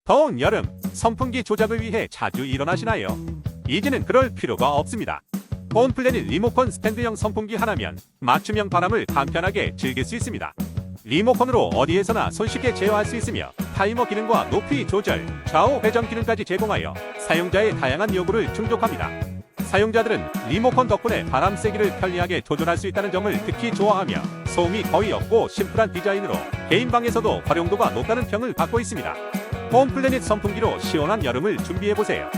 더운 여름, 선풍기 조작을 위해 자주 일어나시나요? 이제는 그럴 필요가 없습니다. 홈플래닛 리모컨 스탠드형 선풍기 하나면 맞춤형 바람을 간편하게 즐길 수 있습니다. 리모컨으로 어디에서나 손쉽게 제어할 수 있으며 타이머 기능과 높이 조절, 좌우 회전 기능까지 제공하여 사용자의 다양한 요구를 충족합니다. 사용자들은 리모컨 덕분에 바람 세기를 편리하게 조절할 수 있다는 점을 특히 좋아하며 소음이 거의 없고 심플한 디자인으로 개인 방에서도 활용도가 높다는 평을 받고 있습니다. 홈플래닛 선풍기로 시원한 여름을 준비해보세요.